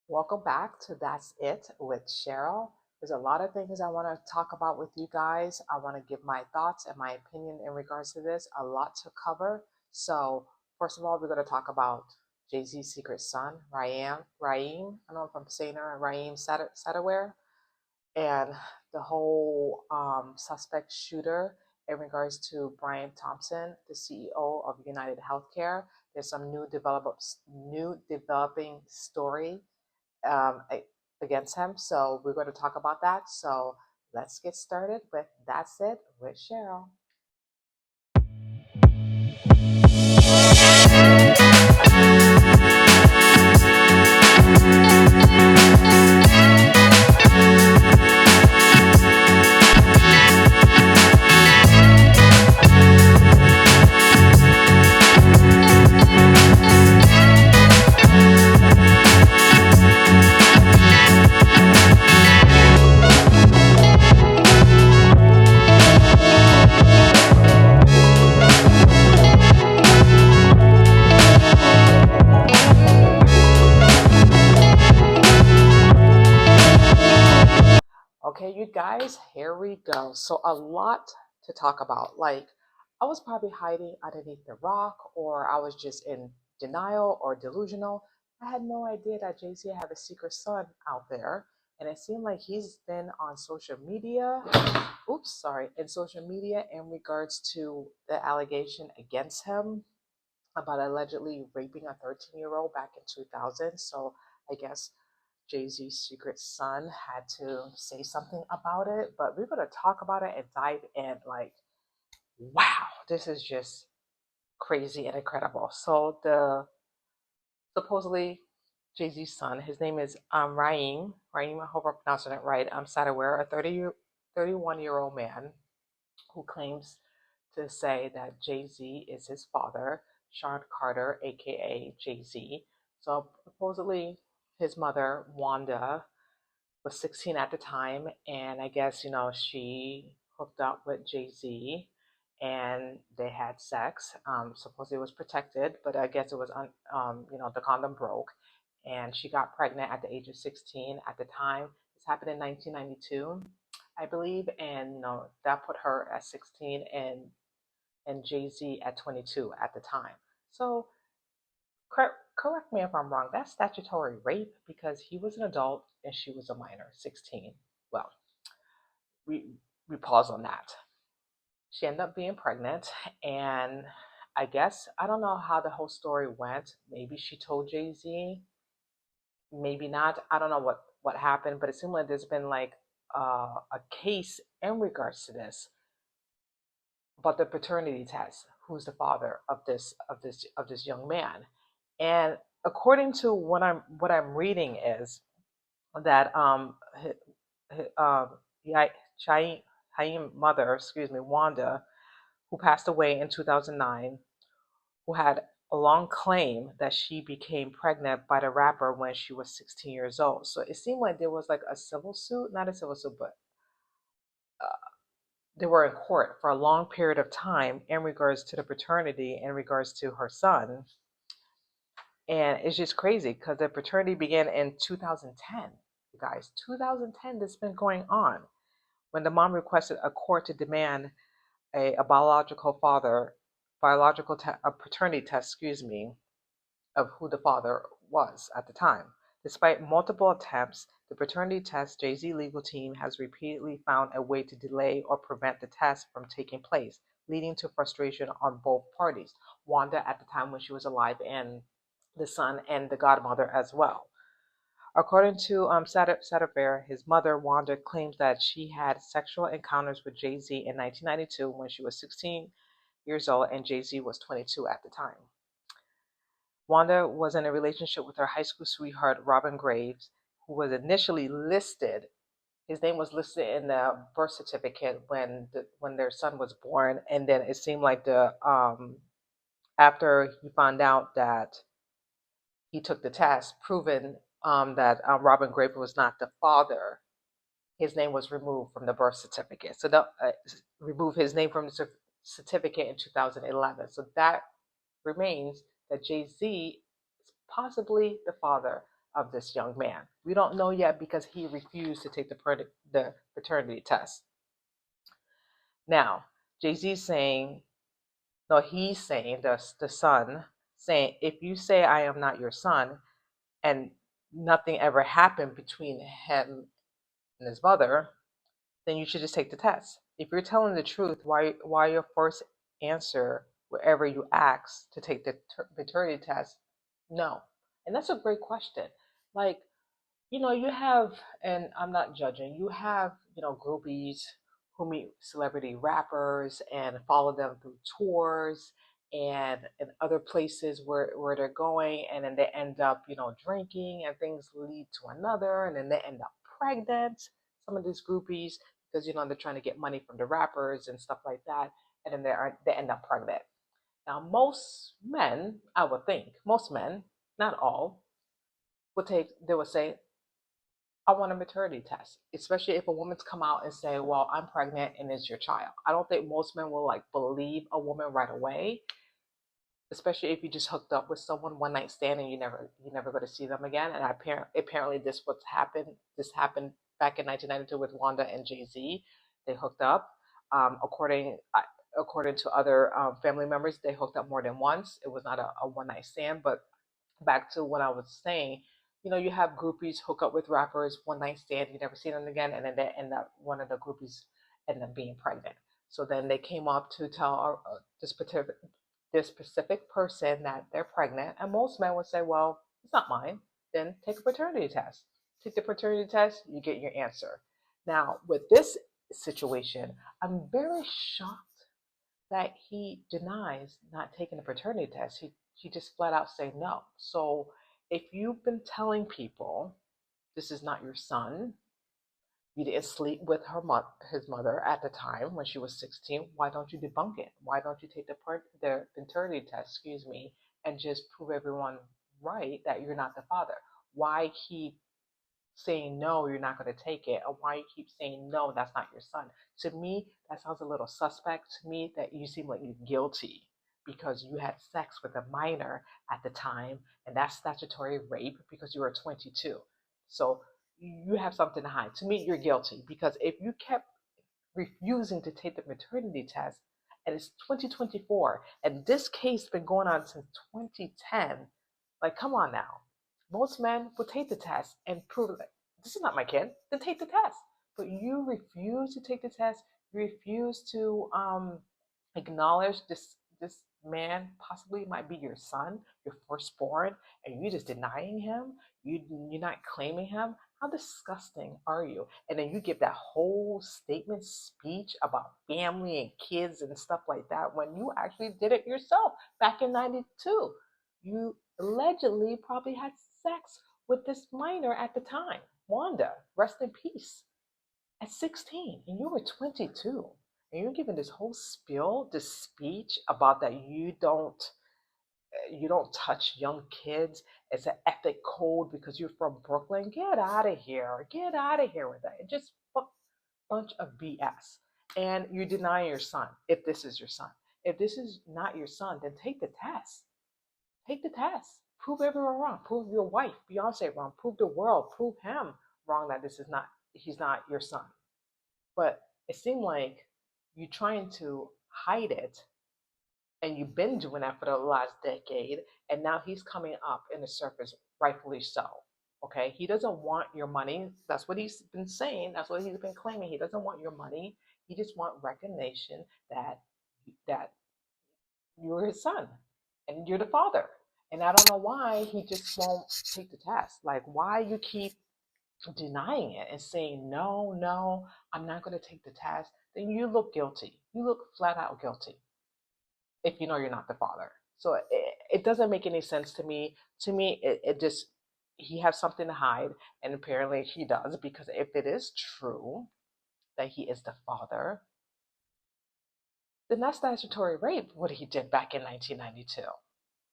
Welcome back to That's It with Cheryl. There's a lot of things I want to talk about with you guys. I want to give my thoughts and my opinion in regards to this. A lot to cover. So, first of all, we're going to talk about Jay-Z's secret son, Raheem. I don't know if I'm saying it, Raheem Satterthwaite, and the whole suspect shooter in regards to Brian Thompson, the CEO of UnitedHealthcare. There's some new developing story um, against him. So we're going to talk about that. So let's get started with That's It with Cheryl. Okay, you guys, here we go. So a lot to talk about. Like, I was probably hiding underneath the rock, or I was just in denial or delusional. I had no idea that Jay-Z had a secret son out there. And it seemed like he's been on social media, in social media in regards to the allegation against him about allegedly raping a 13-year-old back in 2000. So I guess Jay-Z's secret son had to say something about it, but we're going to talk about it and dive in. Like, wow, this is just crazy and incredible. So the supposedly Jay-Z's son, his name is Raheem, I hope I'm pronouncing it right. I'm Satterware, a 31-year-old man who claims to say that Jay-Z is his father, Sean Carter, aka Jay-Z. So supposedly his mother, Wanda, was 16 at the time, and I guess she hooked up with Jay Z, and they had sex. Supposedly it was protected, but I guess it was the condom broke, and she got pregnant at the age of 16 at the time. This happened in 1992, I believe, and that put her at 16 and Jay Z at 22 at the time. So correct me if I'm wrong. That's statutory rape because he was an adult and she was a minor, 16. Well, we we pause on that. She ended up being pregnant, and I guess I don't know how the whole story went. Maybe she told Jay Z, maybe not. I don't know what happened, but it seemed like there's been like a case in regards to this, about the paternity test. Who's the father of this young man? And according to what I'm reading is that Yai- Chaim mother, excuse me, Wanda, who passed away in 2009, who had a long claim that she became pregnant by the rapper when she was 16 years old. So it seemed like there was like a civil suit, not a civil suit, but they were in court for a long period of time in regards to the paternity, in regards to her son. And it's just crazy because the paternity began in 2010. You guys, 2010, this has been going on when the mom requested a court to demand a a paternity test, excuse me, of who the father was at the time. Despite multiple attempts, the paternity test Jay-Z legal team has repeatedly found a way to delay or prevent the test from taking place, leading to frustration on both parties. Wanda at the time when she was alive, and the son and the godmother as well. According to Satterthwaite, his mother, Wanda, claims that she had sexual encounters with Jay-Z in 1992 when she was 16 years old and Jay-Z was 22 at the time. Wanda was in a relationship with her high school sweetheart, Robin Graves, who was initially listed. His name was listed in the birth certificate when their son was born, and then it seemed like the after he found out that he took the test, proving that Robin Graves was not the father, his name was removed from the birth certificate. So that removed his name from the certificate in 2011. So that remains that Jay Z is possibly the father of this young man. We don't know yet because he refused to take the paternity test. Now, Jay-Z's saying, no, he's saying, the son, saying, if you say I am not your son and nothing ever happened between him and his mother, then you should just take the test. If you're telling the truth, why your first answer wherever you ask to take the paternity test, no? And that's a great question. Like, you have, and I'm not judging, you have, groupies who meet celebrity rappers and follow them through tours and in other places where they're going, and then they end up, drinking, and things lead to another, and then they end up pregnant. Some of these groupies, because they're trying to get money from the rappers and stuff like that, and then they end up pregnant. Now, most men, I would think, most men, not all, they would say, I want a maternity test, especially if a woman's come out and say, well, I'm pregnant and it's your child. I don't think most men will believe a woman right away, especially if you just hooked up with someone one night stand and you never go to see them again. And apparently this happened back in 1992 with Wanda and Jay-Z. They hooked up. According to other family members, they hooked up more than once. It was not a one night stand. But back to what I was saying, you have groupies hook up with rappers, one night stand, you never see them again, and then one of the groupies end up being pregnant. So then they came up to tell this specific person that they're pregnant, and most men would say, well, it's not mine. Then take a paternity test. Take the paternity test, you get your answer. Now, with this situation, I'm very shocked that he denies not taking the paternity test. He just flat out say no. So if you've been telling people this is not your son, you didn't sleep with his mother at the time when she was 16, why don't you debunk it? Why don't you take the paternity test, and just prove everyone right that you're not the father? Why keep saying no, you're not going to take it, or why you keep saying no, that's not your son? To me, that sounds a little suspect. To me, that you seem like you're guilty because you had sex with a minor at the time, and that's statutory rape because you were 22. So you have something to hide. To me, you're guilty because if you kept refusing to take the maternity test, and it's 2024, and this case been going on since 2010, like, come on now. Most men would take the test and prove like, this is not my kid, then take the test. But you refuse to take the test. You refuse to acknowledge this man possibly might be your son, your firstborn, and you're just denying him. You're not claiming him. How disgusting are you? And then you give that whole statement speech about family and kids and stuff like that when you actually did it yourself back in 92. You allegedly probably had sex with this minor at the time, Wanda, rest in peace, at 16, and you were 22. And you're giving this whole spiel, this speech about that you don't touch young kids. It's an ethic code because you're from Brooklyn. Get out of here. Get out of here with that. It's just a bunch of BS. And you're denying your son if this is your son. If this is not your son, then take the test. Take the test. Prove everyone wrong. Prove your wife, Beyonce, wrong. Prove the world. Prove him wrong that he's not your son. But it seemed like you're trying to hide it, and you've been doing that for the last decade, and now he's coming up in the surface, rightfully so. Okay, he doesn't want your money. That's what he's been saying. That's what he's been claiming. He doesn't want your money. He just wants recognition that you're his son and you're the father. And I don't know why he just won't take the test. Like, why you keep denying it and saying no, no, I'm not going to take the test. Then you look guilty. You look flat out guilty if you know you're not the father. So it doesn't make any sense to me. To me, it just, he has something to hide, and apparently he does, because if it is true that he is the father, then that's statutory rape, what he did back in 1992.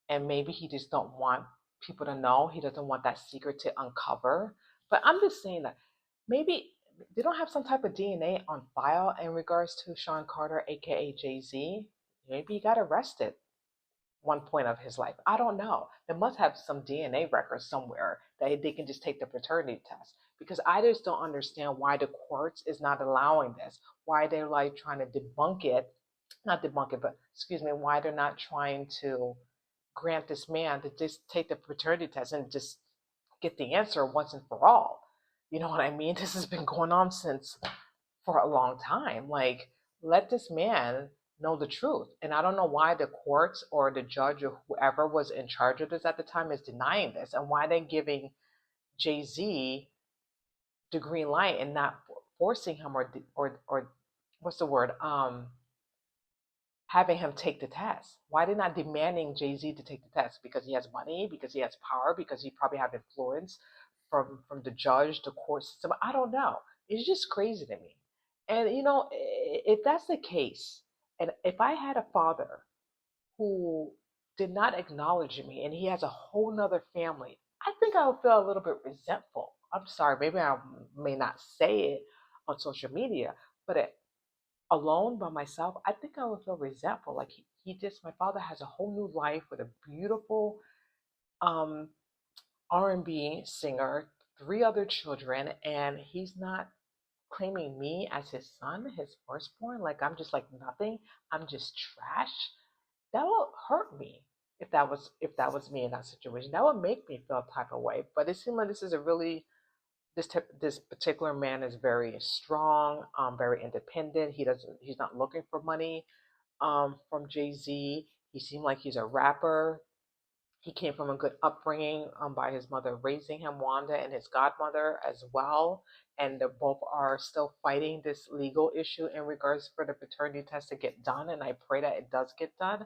And maybe he just don't want people to know. He doesn't want that secret to uncover. But I'm just saying that maybe they don't have some type of DNA on file in regards to Sean Carter, aka Jay-Z. Maybe he got arrested one point of his life. I don't know. They must have some DNA records somewhere that they can just take the paternity test. Because I just don't understand why the courts is not allowing this, why they're like trying to debunk it, not debunk it, but excuse me, why they're not trying to grant this man to just take the paternity test and just get the answer once and for all. You know what I mean? This has been going on since for a long time. Like, let this man know the truth. And I don't know why the courts or the judge or whoever was in charge of this at the time is denying this, and why they're giving Jay-Z the green light and not forcing him or what's the word? Having him take the test. Why they're not demanding Jay-Z to take the test? Because he has money, because he has power, because he probably have influence from the judge, the court system. I don't know. It's just crazy to me. And you know, if that's the case, and if I had a father who did not acknowledge me and he has a whole nother family, I think I would feel a little bit resentful. I'm sorry, maybe I may not say it on social media, but alone by myself, I think I would feel resentful. Like he just, my father has a whole new life with a beautiful um, R&B singer, three other children, and he's not claiming me as his son, his firstborn. Like I'm just like nothing. I'm just trash. That would hurt me if that was me in that situation. That would make me feel a type of way. But it seems like this is a really this particular man is very strong, very independent. He's not looking for money from Jay Z. He seemed like he's a rapper. He came from a good upbringing by his mother raising him, Wanda, and his godmother as well. And they both are still fighting this legal issue in regards for the paternity test to get done. And I pray that it does get done.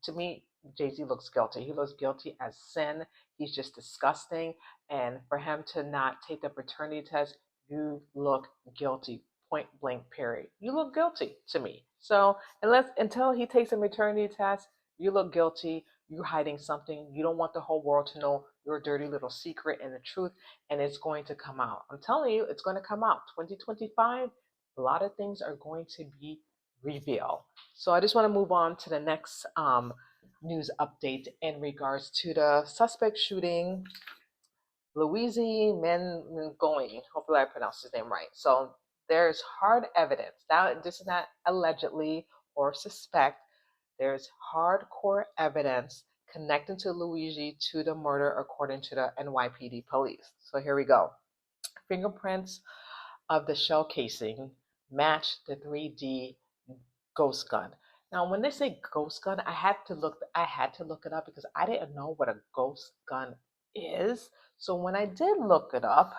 To me, Jay Z looks guilty. He looks guilty as sin. He's just disgusting. And for him to not take the paternity test, you look guilty. Point blank, period. You look guilty to me. So until he takes a maternity test, you look guilty. You're hiding something. You don't want the whole world to know your dirty little secret and the truth, and it's going to come out. I'm telling you, it's going to come out. 2025, a lot of things are going to be revealed. So I just want to move on to the next news update in regards to the suspect shooting, Luigi Mangione. Hopefully I pronounced his name right. So there's hard evidence. Now, this is not allegedly or suspect. There's hardcore evidence connecting to Luigi to the murder according to the NYPD police. So here we go. Fingerprints of the shell casing match the 3D ghost gun. Now, when they say ghost gun, I had to look it up because I didn't know what a ghost gun is. So when I did look it up,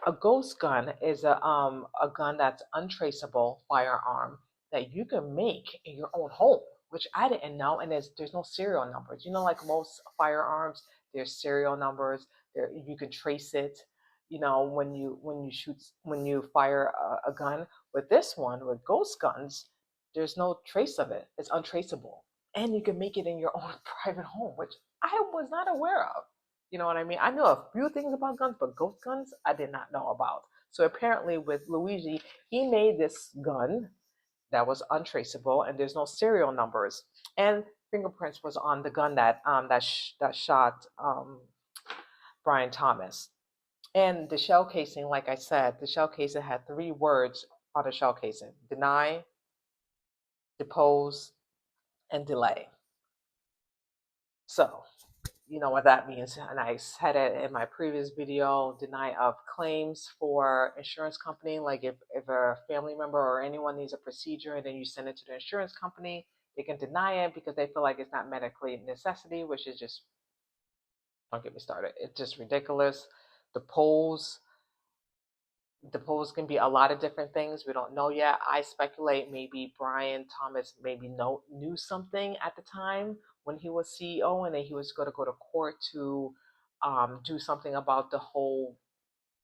a ghost gun is a gun that's untraceable firearm that you can make in your own home, which I didn't know. And there's no serial numbers. You know, like most firearms, there's serial numbers. There you can trace it. You know, when you fire a gun. With this one, with ghost guns, there's no trace of it. It's untraceable, and you can make it in your own private home, which I was not aware of. You know what I mean? I know a few things about guns, but ghost guns I did not know about. So apparently, with Luigi, he made this gun that was untraceable, and there's no serial numbers, and fingerprints was on the gun that shot Brian Thomas. And the shell casing, like I said, the shell casing had three words on the shell casing: deny, depose, and delay. So you know what that means. And I said it in my previous video, deny of claims for insurance company. Like if a family member or anyone needs a procedure and then you send it to the insurance company, they can deny it because they feel like it's not medically a necessity, which is just, don't get me started. It's just ridiculous. The polls, the polls can be a lot of different things. We don't know yet. I speculate maybe Brian Thomas knew something at the time when he was CEO, and then he was going to go to court to do something about the whole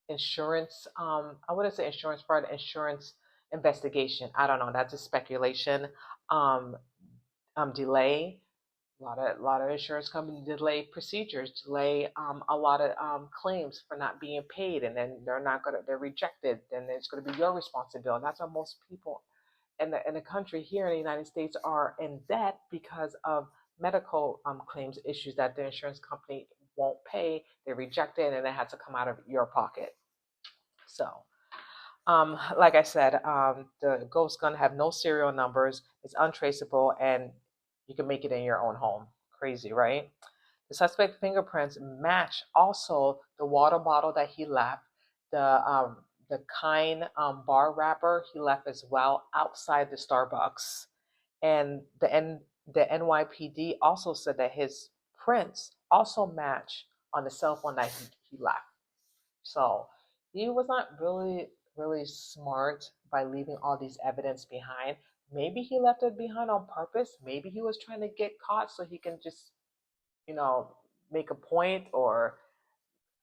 insurance. I wouldn't say insurance fraud, insurance investigation. I don't know. That's a speculation. Um, delay. A lot of insurance companies delay procedures, delay a lot of claims for not being paid, and then they're rejected. Then it's gonna be your responsibility. That's why most people in the country here in the United States are in debt because of medical claims issues that the insurance company won't pay, they reject it, and it had to come out of your pocket. So, like I said, the ghost gun have no serial numbers. It's untraceable, and you can make it in your own home. Crazy, right? The suspect fingerprints match also the water bottle that he left, the kind bar wrapper he left as well outside the Starbucks, and the NYPD also said that his prints also match on the cell phone that he left. So he was not really smart by leaving all these evidence behind. Maybe he left it behind on purpose. Maybe he was trying to get caught so he can just, you know, make a point, or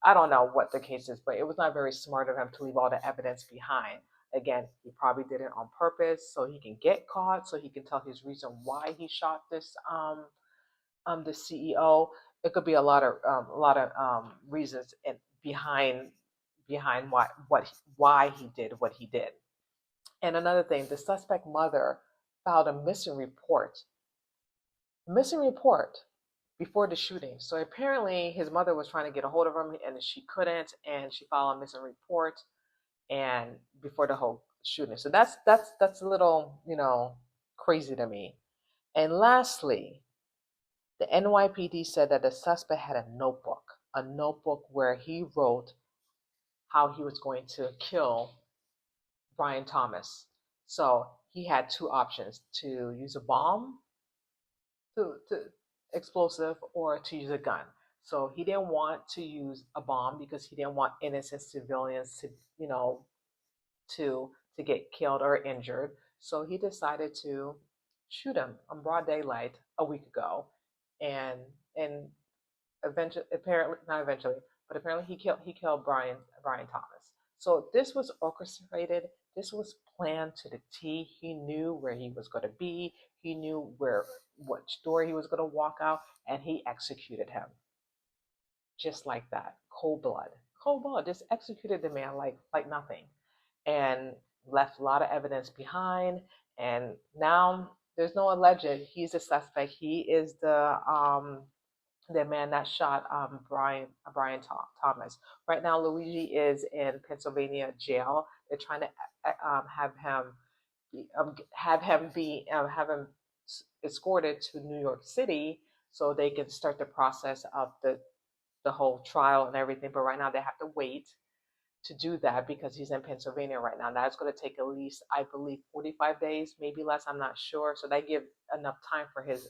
I don't know what the case is, but it was not very smart of him to leave all the evidence behind. Again, he probably did it on purpose so he can get caught, so he can tell his reason why he shot this the CEO. It could be a lot of reasons behind why he did what he did. And another thing, the suspect mother filed a missing report before the shooting. So apparently his mother was trying to get a hold of him and she couldn't, and she filed a missing report and before the whole shooting. So that's a little, crazy to me. And lastly, the NYPD said that the suspect had a notebook where he wrote how he was going to kill Brian Thomas. So he had two options: to use a bomb, to explosive, or to use a gun. So he didn't want to use a bomb because he didn't want innocent civilians to get killed or injured. So he decided to shoot him on broad daylight a week ago, and and eventually, apparently not eventually, but apparently he killed Brian Thomas. So this was orchestrated. This was planned to the T. He knew where he was going to be. He knew which door he was going to walk out, and he executed him just like that. Cold blood. Just executed the man like nothing, and left a lot of evidence behind. And now there's no alleged. He's a suspect. He is the man that shot Brian Thomas. Right now, Luigi is in Pennsylvania jail. They're trying to have him escorted to New York City so they can start the process of the whole trial and everything. But right now, they have to wait to do that because he's in Pennsylvania right now. That's going to take at least, I believe, 45 days, maybe less. I'm not sure. So that gives enough time for his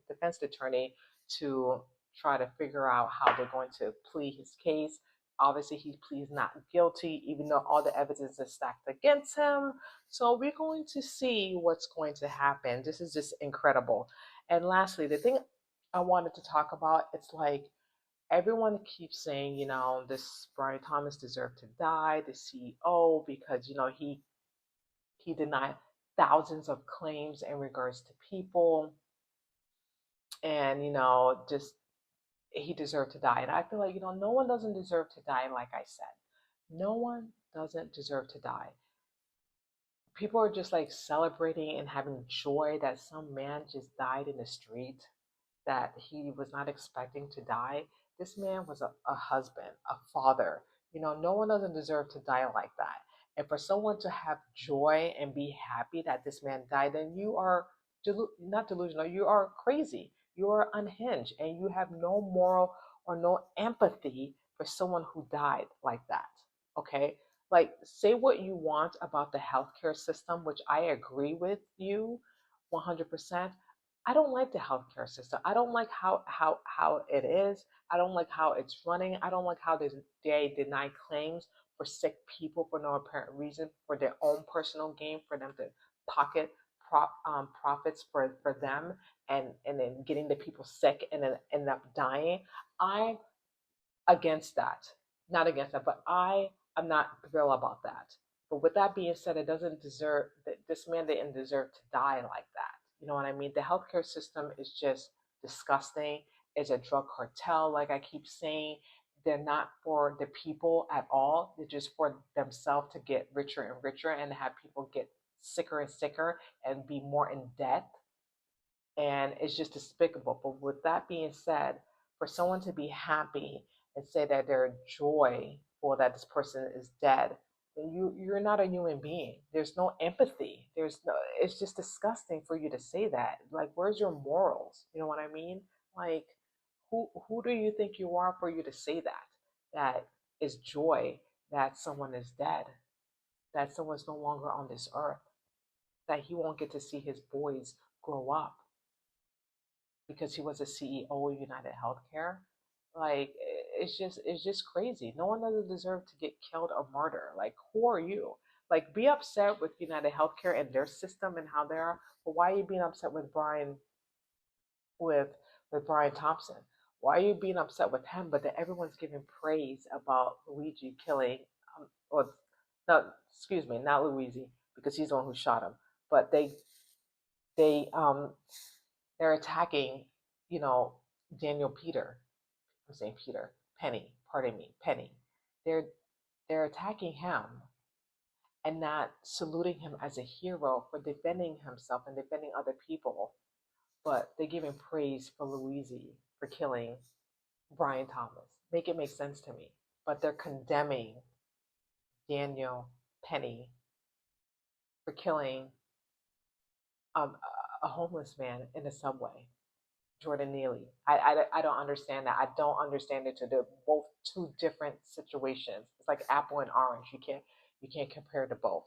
defense attorney, to try to figure out how they're going to plead his case. Obviously, he pleads not guilty, even though all the evidence is stacked against him. So we're going to see what's going to happen. This is just incredible. And lastly, the thing I wanted to talk about, it's like, everyone keeps saying, this Brian Thomas deserved to die, the CEO, because he denied thousands of claims in regards to people, and just he deserved to die. And I feel like no one doesn't deserve to die. Like I said, no one doesn't deserve to die. People are just like celebrating and having joy that some man just died in the street, that he was not expecting to die. This man was a husband, a father. No one doesn't deserve to die like that. And for someone to have joy and be happy that this man died, then you are not delusional, you are crazy. You are unhinged, and you have no moral or no empathy for someone who died like that. Okay? Like, say what you want about the healthcare system, which I agree with you 100%. I don't like the healthcare system. I don't like how it is. I don't like how it's running. I don't like how they deny claims for sick people for no apparent reason, for their own personal gain, for them to pocket profits for them, and then getting the people sick and then end up dying. I'm against that. Not against that, but I am not thrilled about that. But with that being said, it doesn't deserve that this man didn't deserve to die like that. You know what I mean? The healthcare system is just disgusting. It's a drug cartel, like I keep saying. They're not for the people at all. They're just for themselves to get richer and richer and have people get sicker and sicker and be more in debt. And it's just despicable. But with that being said, For someone to be happy and say that they're joyful that this person is dead, then you're not a human being. There's no empathy. There's no. It's just disgusting for you to say that. Like, where's your morals? You know what I mean? Like, who do you think you are for you to say that? That is joy that someone is dead, that someone's no longer on this earth, that he won't get to see his boys grow up because he was a CEO of United Healthcare. Like, it's just crazy. No one doesn't deserve to get killed or murdered. Like, who are you? Like, be upset with United Healthcare and their system and how they are, but why are you being upset with with Brian Thompson? Why are you being upset with him? But then everyone's giving praise about Luigi killing, or no, excuse me, not Luigi, because he's the one who shot him. But they they're attacking, you know, Daniel Peter. I'm saying Peter Penny. Pardon me, Penny. They're they're attacking him and not saluting him as a hero for defending himself and defending other people. But they're giving praise for Luigi for killing Brian Thomas. Make it make sense to me. But they're condemning Daniel Penny for killing um, a homeless man in the subway. Jordan Neely. I don't understand that. I don't understand it. They're both two different situations. It's like apple and orange. You can't compare to both.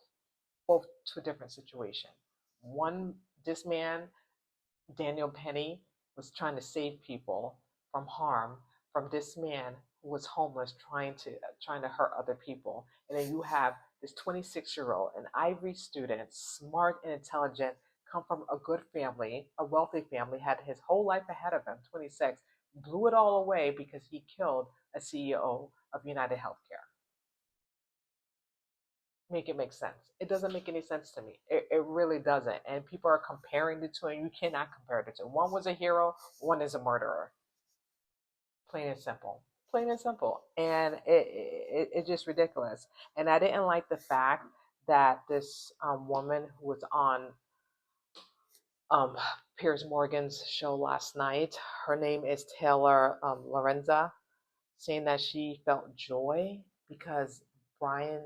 Both two different situations. One, this man, Daniel Penny, was trying to save people from harm from this man who was homeless trying to hurt other people. And then you have this 26-year-old, an Ivy student, smart and intelligent, come from a good family, a wealthy family, had his whole life ahead of him, 26, blew it all away because he killed a CEO of United Healthcare. Make it make sense. It doesn't make any sense to me. It really doesn't. And people are comparing the two, and you cannot compare the two. One was a hero, one is a murderer. Plain and simple. Plain and simple. And it's just ridiculous. And I didn't like the fact that this woman who was on um, Piers Morgan's show last night, her name is Taylor Lorenza, saying that she felt joy because Brian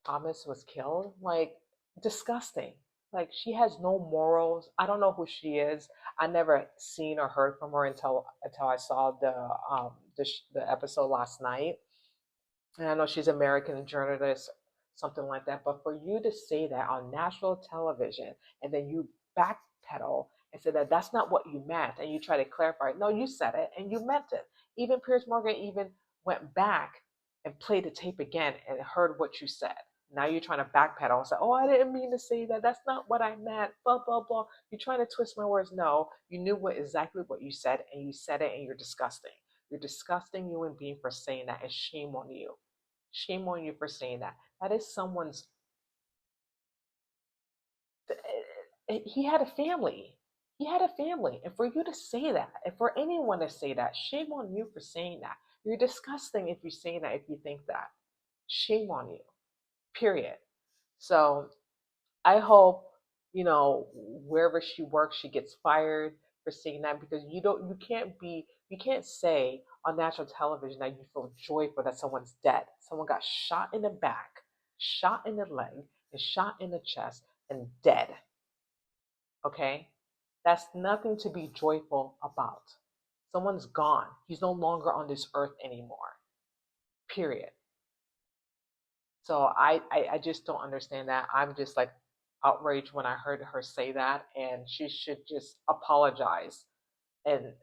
Thomas was killed. Like, disgusting. Like, she has no morals. I don't know who she is. I never seen or heard from her until I saw the episode last night. And I know she's an American journalist, something like that. But for you to say that on national television and then you backpedal and say that that's not what you meant, and you try to clarify, no, you said it and you meant it. Even Piers Morgan even went back and played the tape again and heard what you said. Now you're trying to backpedal and say, oh, I didn't mean to say that. That's not what I meant. Blah, blah, blah. You're trying to twist my words. No, you knew exactly what you said, and you said it, and you're disgusting. You're disgusting human being for saying that, and shame on you. Shame on you for saying that. That is someone's. He had a family. He had a family. And for you to say that, and for anyone to say that, shame on you for saying that. You're disgusting if you say that, if you think that. Shame on you. Period. So I hope, wherever she works, she gets fired for saying that, because you can't say on national television that you feel joyful that someone's dead. Someone got shot in the back, shot in the leg, and shot in the chest and dead. Okay? That's nothing to be joyful about. Someone's gone. He's no longer on this earth anymore. Period. So I just don't understand that. I'm just like outraged when I heard her say that, and she should just apologize and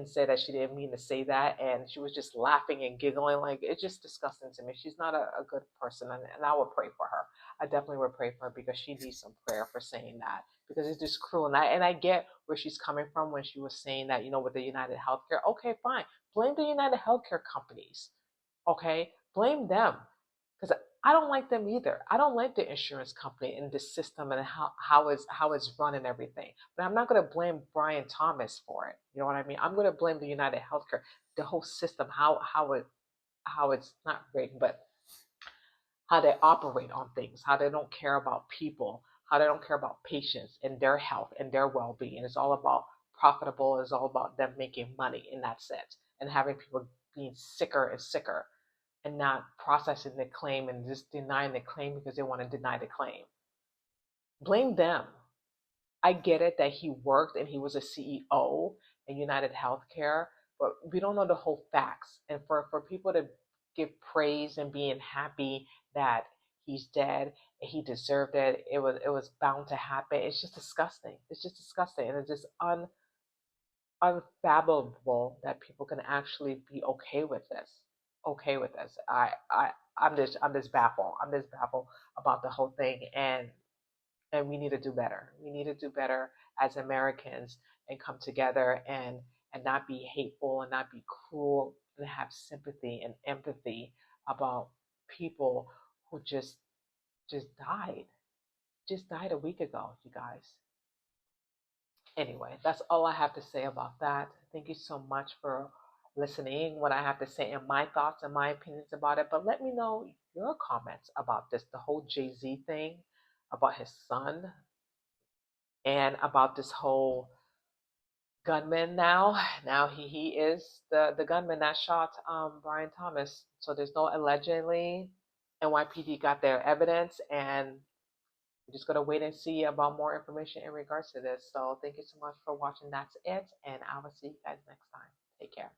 say that she didn't mean to say that, and she was just laughing and giggling. Like, it's just disgusting to me. She's not a good person, and I would pray for her. I definitely would pray for her, because she needs some prayer for saying that, because it's just cruel. And I get where she's coming from when she was saying that, with the United Healthcare. Okay, fine, blame the United Healthcare companies. Okay, blame them, because I don't like them either. I don't like the insurance company and the system and how it's run and everything. But I'm not going to blame Brian Thomas for it. You know what I mean? I'm going to blame the United Healthcare, the whole system, how it's not rigged, but how they operate on things, how they don't care about people, how they don't care about patients and their health and their well-being. It's all about profitable. It's all about them making money in that sense and having people being sicker and sicker and not processing the claim and just denying the claim because they want to deny the claim. Blame them. I get it that he worked and he was a CEO in United Healthcare, but we don't know the whole facts. And for people to give praise and being happy that he's dead and he deserved it, it was bound to happen. It's just disgusting. It's just disgusting, and it's just unfathomable that people can actually be okay with this. Okay with this. I'm just baffled. I'm just baffled about the whole thing, and we need to do better. We need to do better as Americans and come together and not be hateful and not be cruel and have sympathy and empathy about people who just died. Just died a week ago, you guys. Anyway, that's all I have to say about that. Thank you so much for listening, what I have to say and my thoughts and my opinions about it. But let me know your comments about this, the whole Jay-Z thing, about his son, and about this whole gunman now. Now he is the gunman that shot Brian Thomas. So there's no allegedly. NYPD got their evidence, and we're just gonna wait and see about more information in regards to this. So thank you so much for watching. That's it, and I will see you guys next time. Take care.